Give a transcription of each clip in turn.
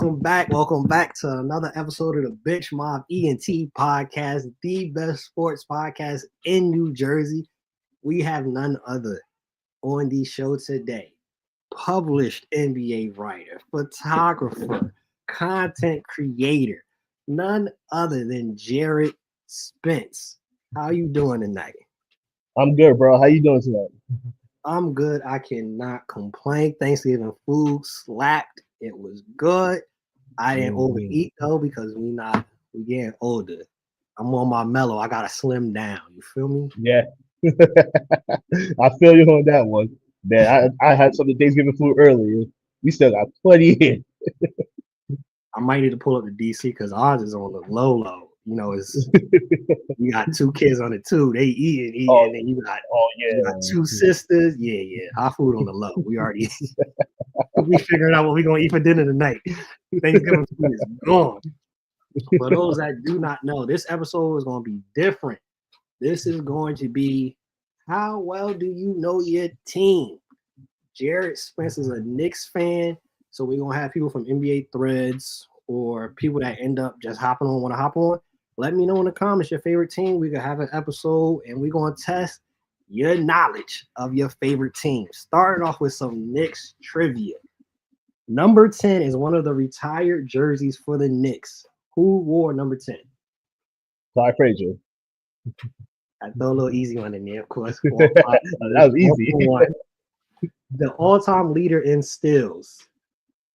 Welcome back. Welcome back to another episode of the Bench Mob ENT podcast, the best sports podcast in New Jersey. We have none other on the show today. Published NBA writer, photographer, content creator, none other than Jarrett Spence. How you doing tonight? I'm good, bro. How you doing tonight? I'm good. I cannot complain. Thanksgiving food slapped. It was good. I didn't overeat though because we getting older. I'm on my Melo. I gotta slim down. You feel me? Yeah. I feel you on that one. Man, I had some of the Thanksgiving food earlier. We still got plenty here. I might need to pull up the DC because ours is on the low. You know, it's you got two kids on it too. They eating, and then you got two sisters. Yeah. Our food on the low. We already we figuring out what we're gonna eat for dinner tonight. Thanksgiving food is gone. For those that do not know, this episode is gonna be different. This is going to be how well do you know your team? Jarrett Spence is a Knicks fan, so we're gonna have people from NBA threads or people that end up just want to hop on. Let me know in the comments your favorite team. We can have an episode and we're gonna test your knowledge of your favorite team. Starting off with some Knicks trivia. Number 10 is one of the retired jerseys for the Knicks. Who wore number 10? Clyde Frazier. I throw a little easy one in there, of course. That was easy. The all-time leader in steals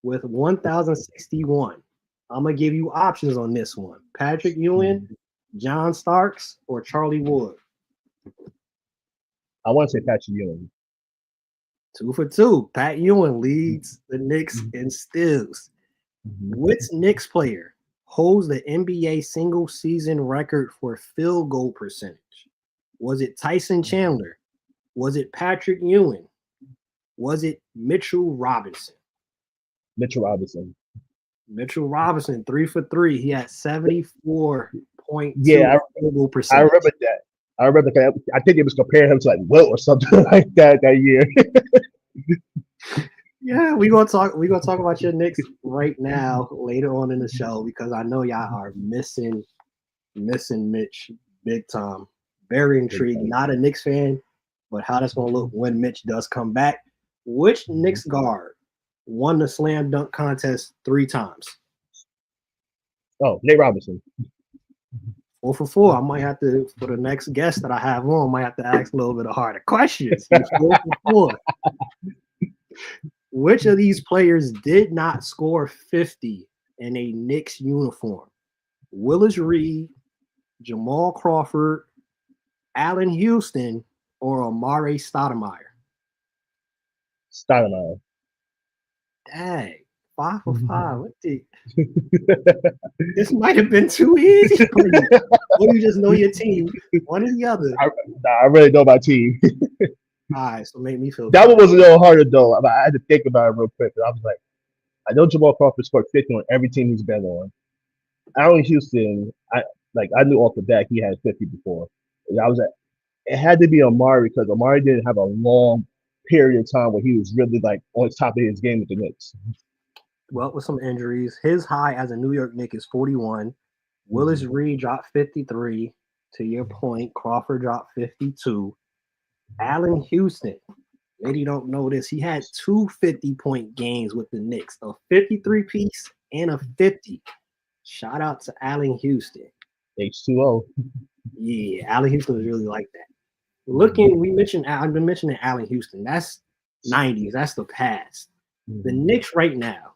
with 1,061. I'm going to give you options on this one. Patrick Ewing, John Starks, or Charlie Ward? I want to say Patrick Ewing. 2 for 2. Pat Ewing leads the Knicks in steals. Which Knicks player holds the NBA single-season record for field goal percentage? Was it Tyson Chandler? Was it Patrick Ewing? Was it Mitchell Robinson? Mitchell Robinson. Mitchell Robinson, 3 for 3. He had 74.2 field goal percentage. I remember that. I remember that. I think it was comparing him to like Wilt or something like that year. Yeah, we're gonna talk about your Knicks right now later on in the show because I know y'all are missing Mitch big time. Very intrigued. Not a Knicks fan, but how that's gonna look when Mitch does come back. Which Knicks guard won the slam dunk contest 3 times? Oh, Nate Robinson. 4 for 4. I might have to, for the next guest that I have on, might have to ask a little bit of harder questions. 4 for 4. Which of these players did not score 50 in a Knicks uniform? Willis Reed, Jamal Crawford, Allen Houston, or Amare Stoudemire? Stoudemire. Dang, 5 for 5. This might have been too easy for you. Or you just know your team. One or the other. I really know my team. All right, so make me feel that one was a little harder though. I had to think about it real quick. I was like, I know Jamal Crawford scored 50 on every team he's been on. Allen Houston, I knew off the bat he had 50 before. And I was like, it had to be Amari because Amari didn't have a long period of time where he was really like on top of his game with the Knicks. Well, with some injuries, his high as a New York Knick is 41. Willis Reed dropped 53. To your point, Crawford dropped 52. Allen Houston, maybe you don't know this, he had 2 50-point games with the Knicks, a 53-piece and a 50. Shout out to Allen Houston. H2O. Yeah, Allen Houston is really like that. I've been mentioning Allen Houston. That's 90s. That's the past. The Knicks right now.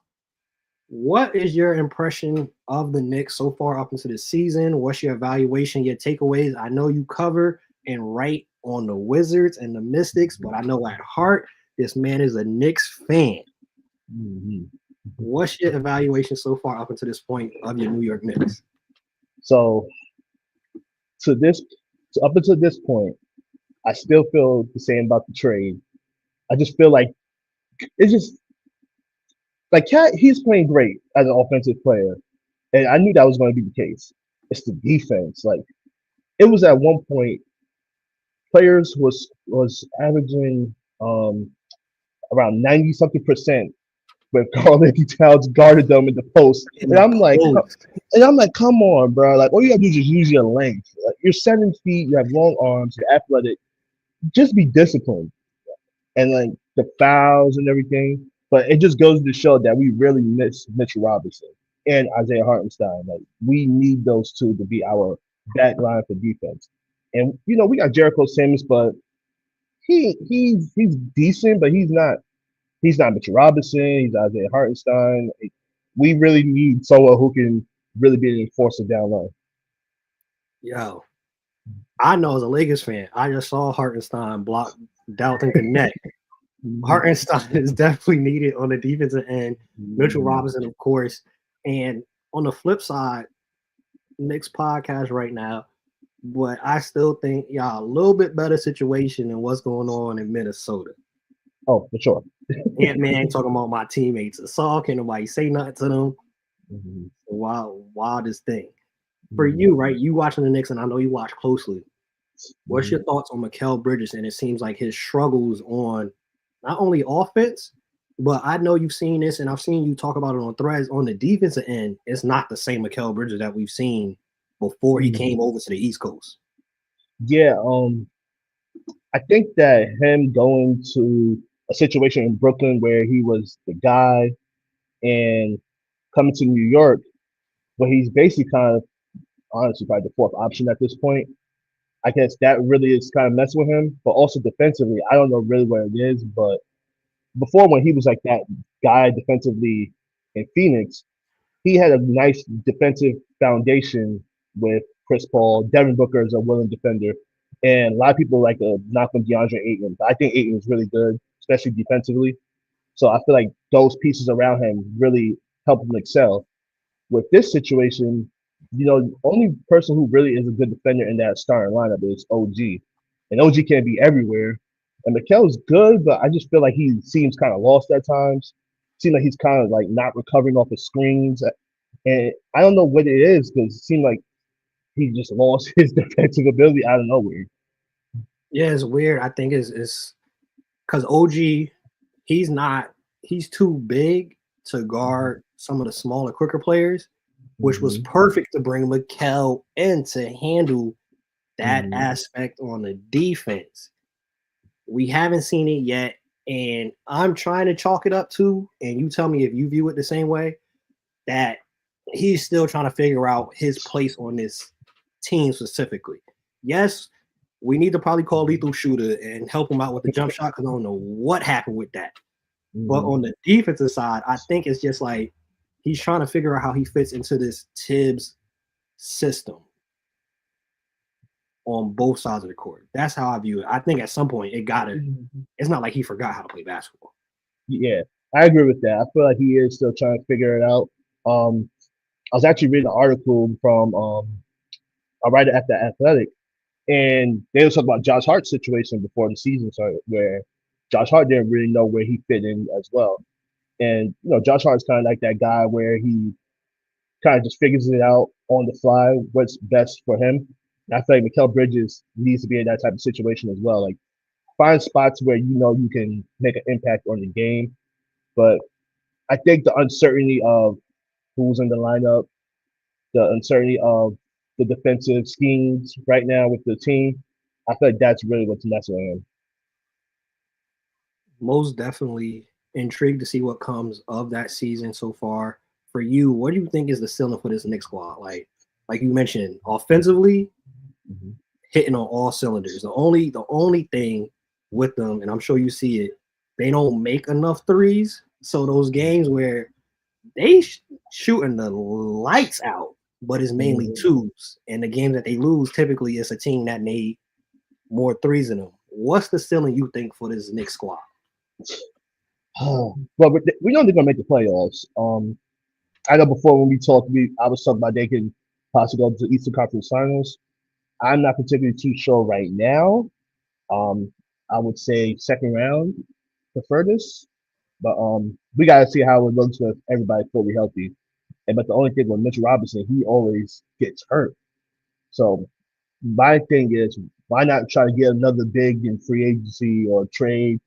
What is your impression of the Knicks so far up into the season? What's your evaluation, your takeaways? I know you cover and write on the Wizards and the Mystics, but I know at heart, this man is a Knicks fan. What's your evaluation so far up until this point of your New York Knicks? So, up until this point, I still feel the same about the trade. I just feel like it's just like Cat. He's playing great as an offensive player, and I knew that was going to be the case. It's the defense. Like it was at one point, players was averaging around 90-something% but Karl Anthony Towns guarded them in the post. In And the I'm like, post. come on, bro. Like, all you gotta do is just use your length. Like, you're 7 feet, you have long arms, you're athletic. Just be disciplined. And like the fouls and everything. But it just goes to show that we really miss Mitchell Robinson and Isaiah Hartenstein. Like, we need those two to be our back line for defense. And we got Jericho Sims, but he's decent, but he's not Mitchell Robinson. He's Isaiah Hartenstein. We really need someone who can really be an enforcer down low. Yo, I know as a Lakers fan, I just saw Hartenstein block Dalton Connect. Hartenstein is definitely needed on the defensive end. Mitchell Robinson, of course. And on the flip side, Knicks podcast right now, but I still think y'all a little bit better situation than what's going on in Minnesota. Oh, for sure. Ant-Man talking about my teammates assault, can't nobody say nothing to them. Wildest thing. For you, right? You watching the Knicks, and I know you watch closely. What's your thoughts on Mikal Bridges? And it seems like his struggles on not only offense, but I know you've seen this, and I've seen you talk about it on threads. On the defensive end, it's not the same Mikal Bridges that we've seen before he came over to the East Coast. Yeah, I think that him going to a situation in Brooklyn where he was the guy and coming to New York, where he's basically kind of, honestly, probably the fourth option at this point. I guess that really is kind of messing with him. But also defensively, I don't know really what it is. But before, when he was like that guy defensively in Phoenix, he had a nice defensive foundation with Chris Paul. Devin Booker is a willing defender. And a lot of people like to knock on DeAndre Ayton. But I think Ayton is really good, especially defensively. So I feel like those pieces around him really help him excel. With this situation, the only person who really is a good defender in that starting lineup is OG. And OG can't be everywhere. And Mikal's good, but I just feel like he seems kind of lost at times. Seems like he's kind of like not recovering off his screens. And I don't know what it is, because it seemed like he just lost his defensive ability out of nowhere. Yeah, it's weird. I think it's because OG, he's too big to guard some of the smaller, quicker players, which was perfect to bring Mikal in to handle that aspect on the defense. We haven't seen it yet, and I'm trying to chalk it up to, and you tell me if you view it the same way, that he's still trying to figure out his place on this team specifically. Yes, we need to probably call Lethal Shooter and help him out with the jump shot, because I don't know what happened with that. But on the defensive side, I think it's just like he's trying to figure out how he fits into this Tibbs system on both sides of the court. That's how I view it. I think at some point it's not like he forgot how to play basketball. Yeah, I agree with that. I feel like he is still trying to figure it out. I was actually reading an article from a writer at The Athletic, and they were talking about Josh Hart's situation before the season started, where Josh Hart didn't really know where he fit in as well. And Josh Hart's kind of like that guy where he kind of just figures it out on the fly, what's best for him. And I feel like Mikal Bridges needs to be in that type of situation as well. Like, find spots where you can make an impact on the game. But I think the uncertainty of who's in the lineup, the uncertainty of the defensive schemes right now with the team, I feel like that's really what's messing with him. Most definitely intrigued to see what comes of that season so far. For you, what do you think is the ceiling for this Knicks squad? Like you mentioned, offensively, hitting on all cylinders. The only thing with them, and I'm sure you see it, they don't make enough threes. So those games where they shooting the lights out, but it's mainly twos. And the games that they lose, typically it's a team that made more threes than them. What's the ceiling you think for this Knicks squad? Well, we know they're gonna make the playoffs. I know before when we talked, I was talking about they can possibly go to the Eastern Conference Finals. I'm not particularly too sure right now. I would say second round, the furthest. But we gotta see how it looks with everybody fully healthy. But the only thing with Mitchell Robinson, he always gets hurt. So my thing is, why not try to get another big in free agency or trade?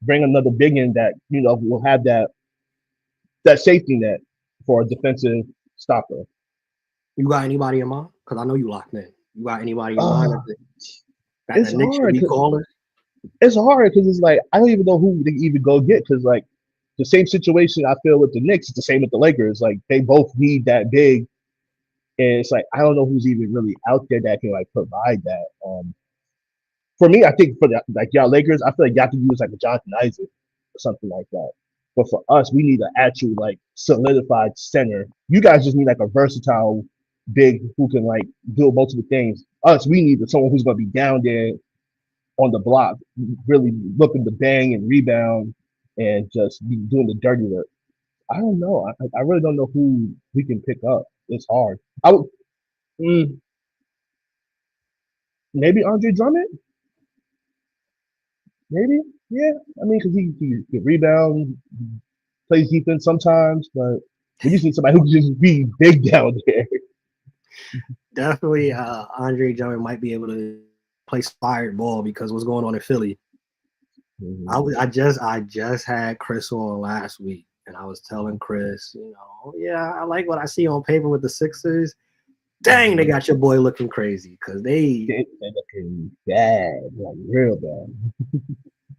Bring another big in that will have that that safety net for a defensive stopper. You got anybody in mind? Because I know you locked in. You got anybody in mind that It's the Knicks should hard. be calling? It's hard because it's like I don't even know who they even go get because like the same situation I feel with the Knicks is the same with the Lakers. Like they both need that big, and it's like I don't know who's even really out there that can like provide that. For me, I think for the, like y'all Lakers, I feel like y'all can use like a Jonathan Isaac or something like that. But for us, we need an actual like solidified center. You guys just need like a versatile big who can like do multiple things. Us, we need someone who's gonna be down there on the block, really looking to bang and rebound and just be doing the dirty work. I don't know. I really don't know who we can pick up. It's hard. I would maybe Andre Drummond. Maybe, yeah. I mean, because he can rebound, plays defense sometimes, but we just need somebody who can just be big down there. Definitely, Andre Drummond might be able to play fired ball because what's going on in Philly. Mm-hmm. I just had Chris on last week, and I was telling Chris, yeah, I like what I see on paper with the Sixers. Dang, they got your boy looking crazy because they're looking bad, like real bad.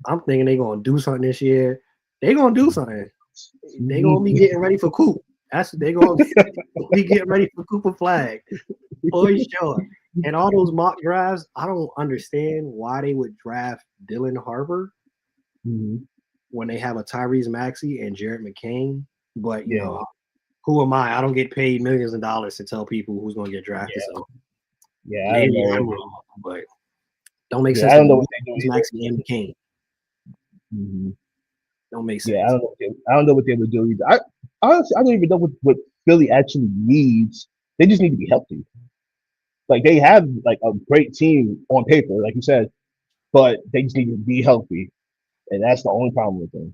I'm thinking they're gonna do something this year. They're gonna do something. They're gonna be getting ready for Coop. They're gonna be getting ready for Cooper Flag for sure. And all those mock drafts, I don't understand why they would draft Dylan Harper when they have a Tyrese Maxey and Jarrett McCain. But who am I? I don't get paid millions of dollars to tell people who's gonna get drafted. Yeah. So maybe I'm wrong, but don't make sense. I don't know what they do. Maxey and McCain. Don't make sense. Yeah, I don't know what they would do either. Honestly, I don't even know what Philly actually needs. They just need to be healthy. Like they have like a great team on paper, like you said, but they just need to be healthy, and that's the only problem with them.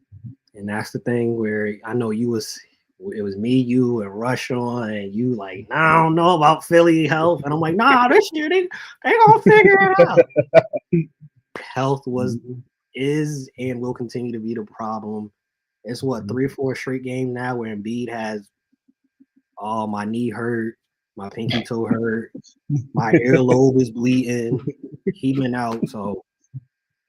And that's the thing where I know it was me, you, and Rush on, and you like, nah, I don't know about Philly health, and I'm like, nah, this year they gonna figure it out. Health is and will continue to be the problem. It's 3 or 4 straight games now where Embiid has, my knee hurt, my pinky toe hurt, my earlobe is bleeding. He been out, so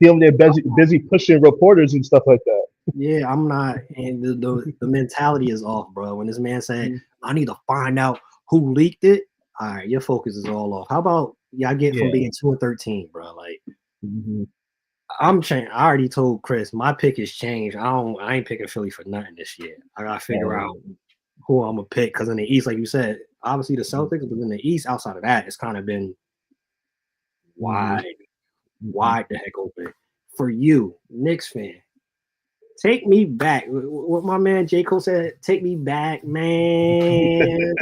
Feeling they're busy pushing reporters and stuff like that. Yeah, I'm not, and the mentality is off, bro. When this man said, "I need to find out who leaked it," all right, your focus is all off. How about y'all get from being 2-13, bro? Like, I'm changing. I already told Chris my pick has changed. I ain't picking Philly for nothing this year. I gotta figure out who I'm gonna pick because in the East, like you said, obviously the Celtics, but in the East, outside of that, it's kind of been wide the heck open for you, Knicks fan. Take me back. What my man J. Cole said, take me back, man,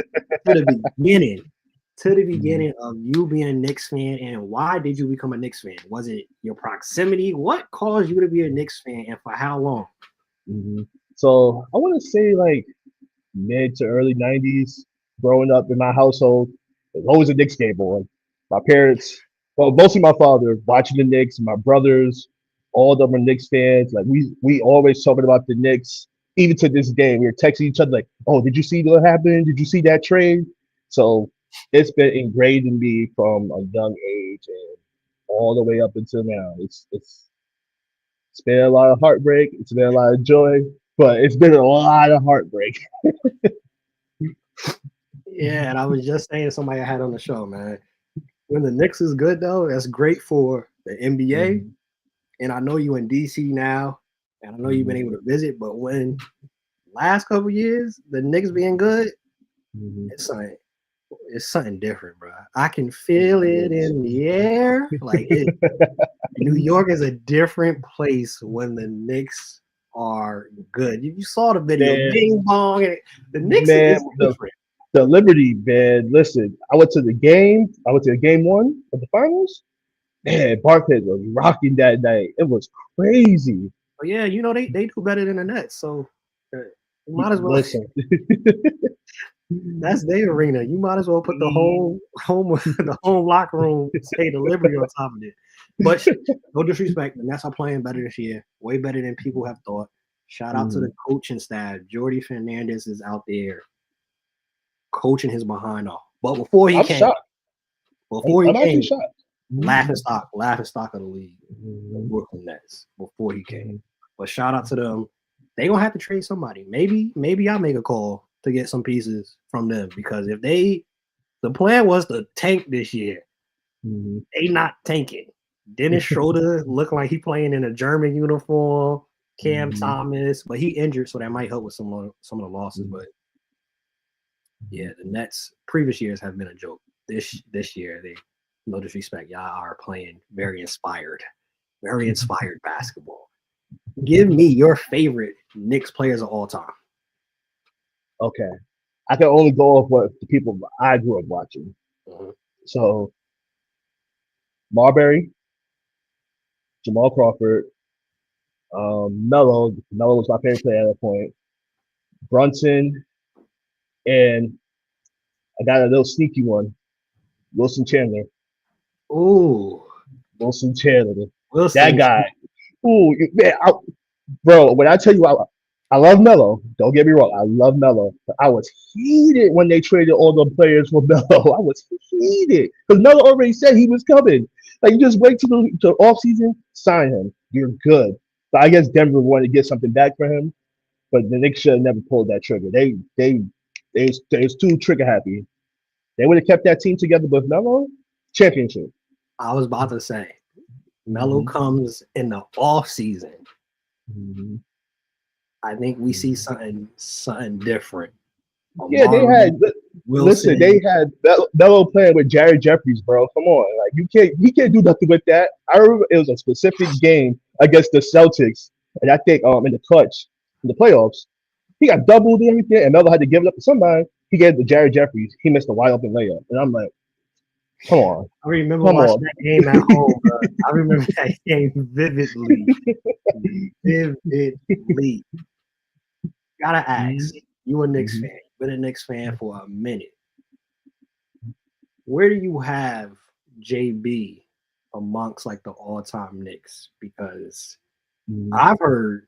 to the beginning of you being a Knicks fan. And why did you become a Knicks fan? Was it your proximity? What caused you to be a Knicks fan and for how long? So I want to say like mid to early 90s, growing up in my household, there's always a Knicks game on. My parents, well, mostly my father, watching the Knicks, my brothers, all of them are Knicks fans. Like we always talking about the Knicks. Even to this day, we were texting each other like, "Oh, did you see what happened? Did you see that trade?" So it's been ingrained in me from a young age and all the way up until now. It's been a lot of heartbreak. It's been a lot of joy, but it's been a lot of heartbreak. Yeah, and I was just saying somebody I had on the show, man. When the Knicks is good though, that's great for the NBA. And I know you in DC now, and I know you've been able to visit, but when last couple years, the Knicks being good, it's something different, bro. I can feel it in the air. Like New York is a different place when the Knicks are good. You saw the video, bing bong, and the Knicks is different. The Liberty, man. Listen, I went to game 1 of the finals. Man, Barkhead was rocking that night. It was crazy. Oh, yeah, they do better than the Nets, so you might as well. Listen. That's their arena. You might as well put the home locker room, say the Liberty on top of it. But no disrespect, the Nets are playing better this year, way better than people have thought. Shout out to the coaching staff. Jordy Fernandez is out there coaching his behind off. But before he came, laughing stock of the league, the Brooklyn Nets. Before he came, but shout out to them. They gonna have to trade somebody. Maybe I'll make a call to get some pieces from them because if the plan was to tank this year, they not tanking. Dennis Schroeder looked like he playing in a German uniform. Cam Thomas, but he injured, so that might help with some of the losses. But yeah, the Nets previous years have been a joke. This year, they no disrespect, y'all are playing very inspired basketball. Give me your favorite Knicks players of all time. Okay, I can only go off what the people I grew up watching. So, Marbury, Jamal Crawford, Melo was my favorite player at that point. Brunson, and I got a little sneaky one, Wilson Chandler. Ooh, Wilson Chandler. That guy. Ooh, man, bro. When I tell you, I love Melo. Don't get me wrong, I love Melo. But I was heated when they traded all the players for Melo. I was heated because Melo already said he was coming. Like, you just wait till the offseason, sign him. You're good. So I guess Denver wanted to get something back for him, but the Knicks should have never pulled that trigger. They was too trigger happy. They would have kept that team together with Melo, championship. I was about to say, Melo comes in the off season. I think we see something different. Yeah, they had Wilson. They had Melo playing with Jarrett Jeffries, bro. Come on, like he can't do nothing with that. I remember it was a specific game against the Celtics, and I think in the clutch in the playoffs, he got doubled and everything, and Melo had to give it up to somebody. He gave it to Jarrett Jeffries. He missed a wide open layup, and I'm like, come on. I remember watching that game at home. I remember that game vividly. Gotta ask, you a Knicks fan? Been a Knicks fan for a minute. Where do you have JB amongst like the all-time Knicks? Because I've heard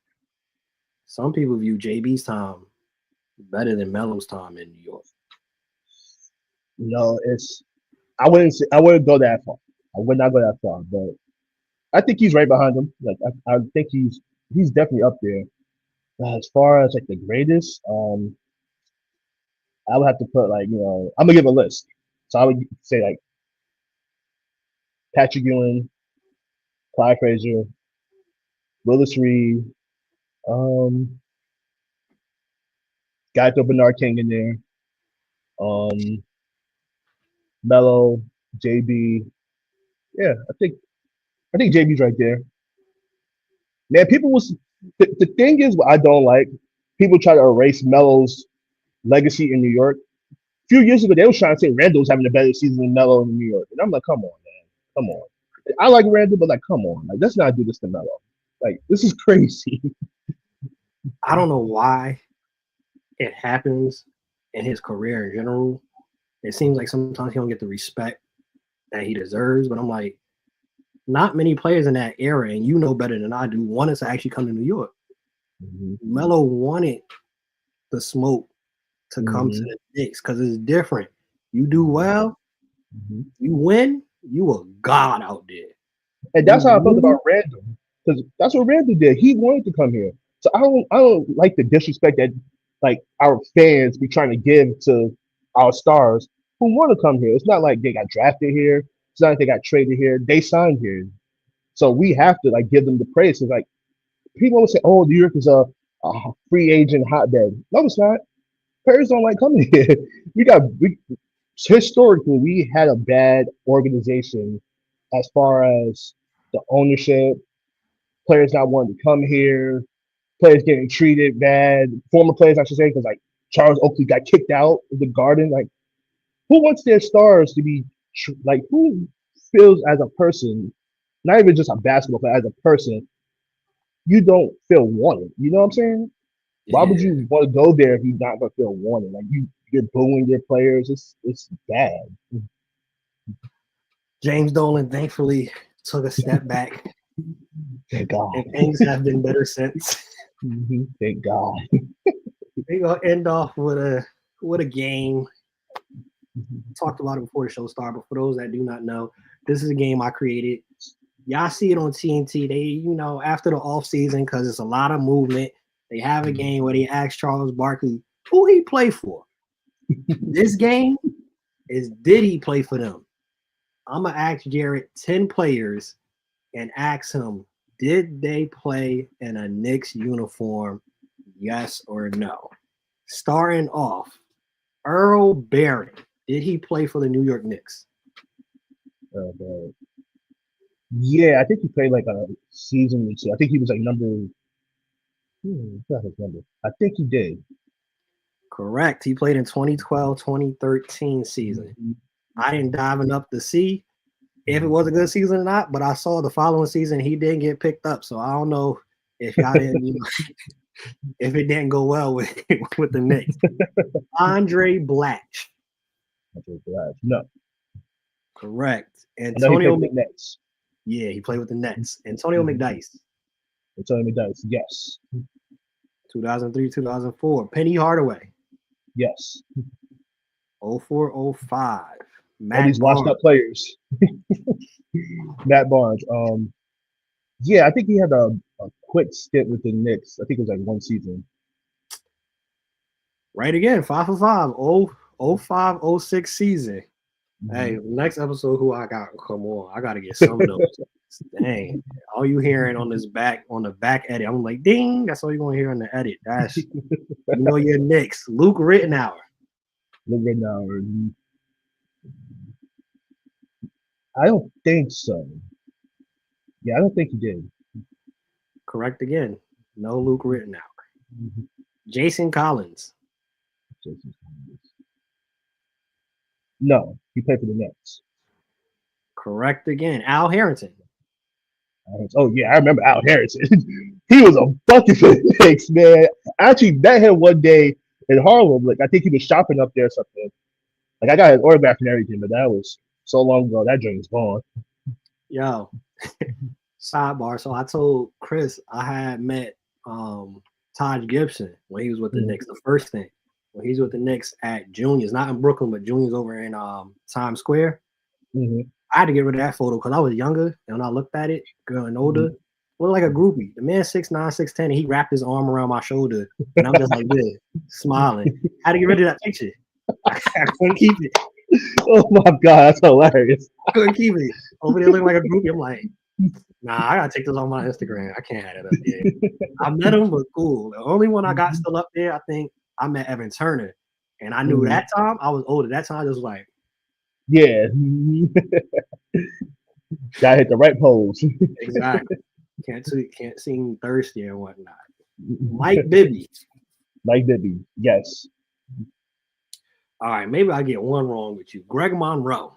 some people view JB's time better than Melo's time in New York. No, I wouldn't go that far. I would not go that far, but I think he's right behind him. Like I think he's definitely up there. As far as like the greatest, I would have to put like, I'm gonna give a list. So I would say like Patrick Ewing, Clyde Frazier, Willis Reed, got to Bernard King in there, Melo, JB. Yeah, I think JB's right there. Man, the thing is what I don't like. People try to erase Melo's legacy in New York. A few years ago, they were trying to say Randall was having a better season than Melo in New York, and I'm like, come on, man, come on. I like Randall, but like, come on, like, let's not do this to Melo. Like, this is crazy. I don't know why it happens in his career in general. It seems like sometimes he don't get the respect that he deserves, but I'm like, not many players in that era, and you know better than I do, wanted to actually come to New York. Melo wanted the smoke to come to the Knicks because it's different. You do well, you win, you a god out there. And that's how I felt about Randall, because that's what Randall did. He wanted to come here. So I don't like the disrespect that like our fans be trying to give to our stars who want to come here. It's not like they got drafted here. It's not like they got traded here. They signed here. So we have to like give them the praise. It's like people always say, "Oh, New York is a free agent hotbed." No, it's not. Players don't like coming here. Historically, we had a bad organization as far as the ownership, players not wanting to come here, players getting treated bad, former players, I should say, because like Charles Oakley got kicked out of the Garden. Like, who wants their stars to be like? Who feels as a person, not even just a basketball player, as a person, you don't feel wanted? You know what I'm saying? Why would you want to go there if you're not gonna feel wanted? Like you're booing your players. It's bad. James Dolan thankfully took a step back. Thank God. And things have been better since. Thank God. We're gonna end off with a game. Talked about it before the show started, but for those that do not know, this is a game I created. Y'all see it on TNT. They, after the off season, because it's a lot of movement, they have a game where they ask Charles Barkley who he play for. This game is, did he play for them? I'm gonna ask Jarrett 10 players and ask him, did they play in a Knicks uniform? Yes or no? Starting off, Earl Barron. Did he play for the New York Knicks? Yeah, I think he played like a season or two. I think he was like number. Not his number. I think he did. Correct. He played in 2012-2013 season. I didn't dive enough to see if it was a good season or not, but I saw the following season he didn't get picked up. So I don't know if y'all didn't, if it didn't go well with the Knicks. Andre Blatch. No. Correct. Antonio Nets. Yeah, he played with the Nets. Antonio McDyess. Antonio McDyess, yes. 2003, 2004. Penny Hardaway. Yes. 04, 05. All these washed up players. Matt Barnes. Yeah, I think he had a quick stint with the Knicks. I think it was like one season. Right again, 5 for 5. 05, 06 season. Hey, next episode, who I got? Come on, I gotta get some of those. Dang, all you hearing on the back edit, I'm like, ding. That's all you're gonna hear on the edit. That's your Knicks. Luke Rittenauer. I don't think so. Yeah, I don't think he did. Correct again. No Luke Rittenauer. Jason Collins. No, he played for the Nets. Correct again. Al Harrington. Oh yeah, I remember Al Harrington. He was a bucket for the Knicks, man. I actually met him one day in Harlem. Like I think he was shopping up there or something. Like I got his autograph and everything, but that was so long ago. That dream's gone. Yo, sidebar. So I told Chris I had met Taj Gibson when he was with the Knicks. The first thing when he's with the Knicks at Juniors, not in Brooklyn, but Juniors over in Times Square. I had to get rid of that photo because I was younger, and when I looked at it, growing older, looked like a groupie. The man 6'9", 6'10", and he wrapped his arm around my shoulder, and I'm just like this, smiling. I had to get rid of that picture. I couldn't keep it. Oh my God, that's hilarious. I couldn't keep it. Over there looking like a groupie. I'm like, nah, I gotta take this on my Instagram. I can't have it up there. I met him, but cool. The only one I got still up there, I think I met Evan Turner, and I knew that time I was older. That time I was like, yeah, gotta hit the right pose. Exactly. Can't seem thirsty and whatnot. Mike Bibby. Mike Bibby, yes. All right, maybe I get one wrong with you. Greg Monroe.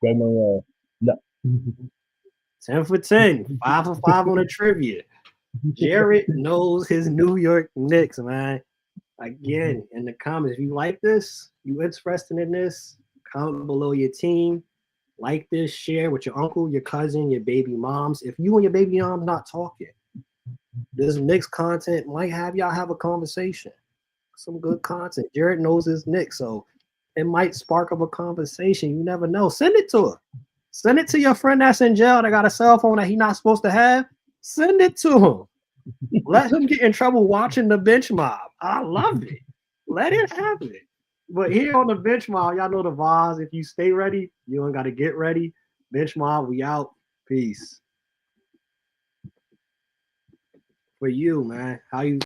No. 10 for 10. 5 for 5 on the trivia. Jarrett knows his New York Knicks, man. Again, in the comments, if you like this, you interested in this, comment below your team. Like this, share with your uncle, your cousin, your baby moms. If you and your baby mom's not talking, this Knicks content might have y'all have a conversation. Some good content. Jarrett knows his Knicks, so it might spark up a conversation. You never know. Send it to her. Send it to your friend that's in jail that got a cell phone that he's not supposed to have. Send it to him. Let him get in trouble watching the bench mob. I love it. Let it happen. But here on the bench mob, y'all know the vibes. If you stay ready, you don't got to get ready. Bench mob, we out. Peace. For you, man. How you